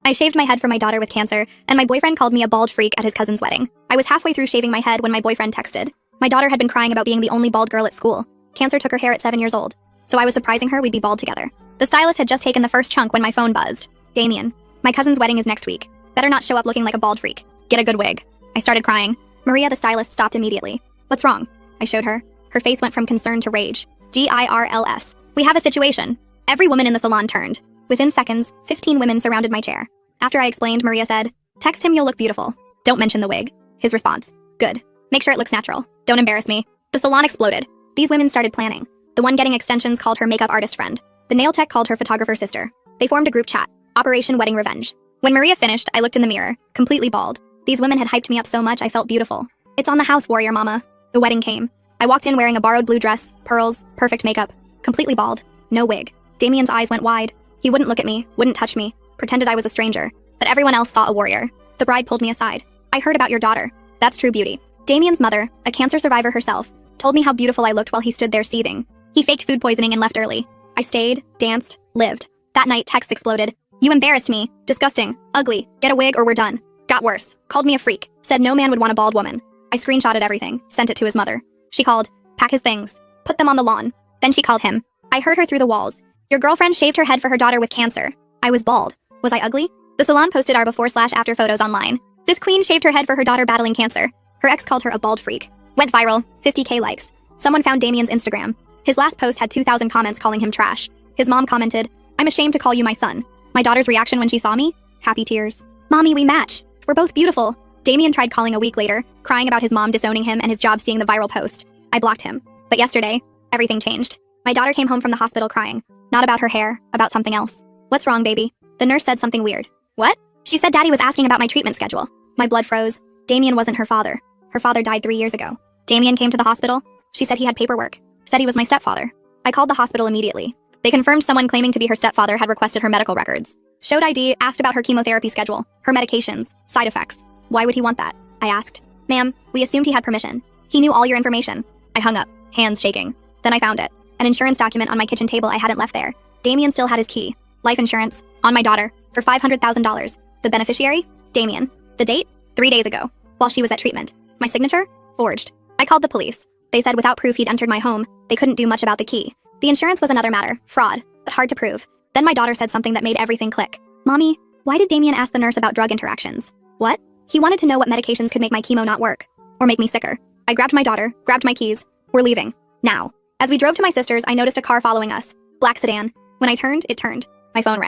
I shaved my head for my daughter with cancer, and my boyfriend called me a bald freak at his cousin's wedding. I was halfway through shaving my head when my boyfriend texted. My daughter had been crying about being the only bald girl at school. Cancer took her hair at 7 years old, so I was surprising her we'd be bald together. The stylist had just taken the first chunk when my phone buzzed. Damien, my cousin's wedding is next week. Better not show up looking like a bald freak. Get a good wig. I started crying. Maria, the stylist, stopped immediately. What's wrong? I showed her. Her face went from concern to rage. GIRLS. We have a situation. Every woman in the salon turned. Within seconds, 15 women surrounded my chair. After I explained, Maria said, "Text him, you'll look beautiful. Don't mention the wig." His response, "Good. Make sure it looks natural. Don't embarrass me." The salon exploded. These women started planning. The one getting extensions called her makeup artist friend. The nail tech called her photographer sister. They formed a group chat. Operation Wedding Revenge. When Maria finished, I looked in the mirror, completely bald. These women had hyped me up so much I felt beautiful. It's on the house, warrior mama. The wedding came. I walked in wearing a borrowed blue dress, pearls, perfect makeup, completely bald, no wig. Damien's eyes went wide. He wouldn't look at me, wouldn't touch me, pretended I was a stranger. But everyone else saw a warrior. The bride pulled me aside. "I heard about your daughter. That's true beauty." Damien's mother, a cancer survivor herself, told me how beautiful I looked while he stood there seething. He faked food poisoning and left early. I stayed, danced, lived. That night, texts exploded. "You embarrassed me. Disgusting. Ugly. Get a wig or we're done." Got worse. Called me a freak. Said no man would want a bald woman. I screenshotted everything, sent it to his mother. She called. "Pack his things. Put them on the lawn." Then she called him. I heard her through the walls. "Your girlfriend shaved her head for her daughter with cancer." I was bald. Was I ugly? The salon posted our before/after photos online. This queen shaved her head for her daughter battling cancer. Her ex called her a bald freak. Went viral. 50K likes. Someone found Damien's Instagram. His last post had 2,000 comments calling him trash. His mom commented, "I'm ashamed to call you my son." My daughter's reaction when she saw me? Happy tears. "Mommy, we match. We're both beautiful." Damien tried calling a week later, crying about his mom disowning him and his job seeing the viral post. I blocked him. But yesterday, everything changed. My daughter came home from the hospital crying. Not about her hair, about something else. "What's wrong, baby?" The nurse said something weird. "What?" She said Daddy was asking about my treatment schedule. My blood froze. Damien wasn't her father. Her father died 3 years ago. Damien came to the hospital. She said he had paperwork. Said he was my stepfather. I called the hospital immediately. They confirmed someone claiming to be her stepfather had requested her medical records. Showed ID, asked about her chemotherapy schedule, her medications, side effects. Why would he want that? I asked. "Ma'am, we assumed he had permission. He knew all your information." I hung up, hands shaking. Then I found it. An insurance document on my kitchen table I hadn't left there. Damien still had his key. Life insurance, on my daughter, for $500,000. The beneficiary? Damien. The date? 3 days ago, while she was at treatment. My signature? Forged. I called the police. They said without proof he'd entered my home, they couldn't do much about the key. The insurance was another matter, fraud, but hard to prove. Then my daughter said something that made everything click. "Mommy, why did Damien ask the nurse about drug interactions?" "What?" "He wanted to know what medications could make my chemo not work, or make me sicker." I grabbed my daughter, grabbed my keys. We're leaving. Now. As we drove to my sister's, I noticed a car following us. Black sedan. When I turned, it turned. My phone rang.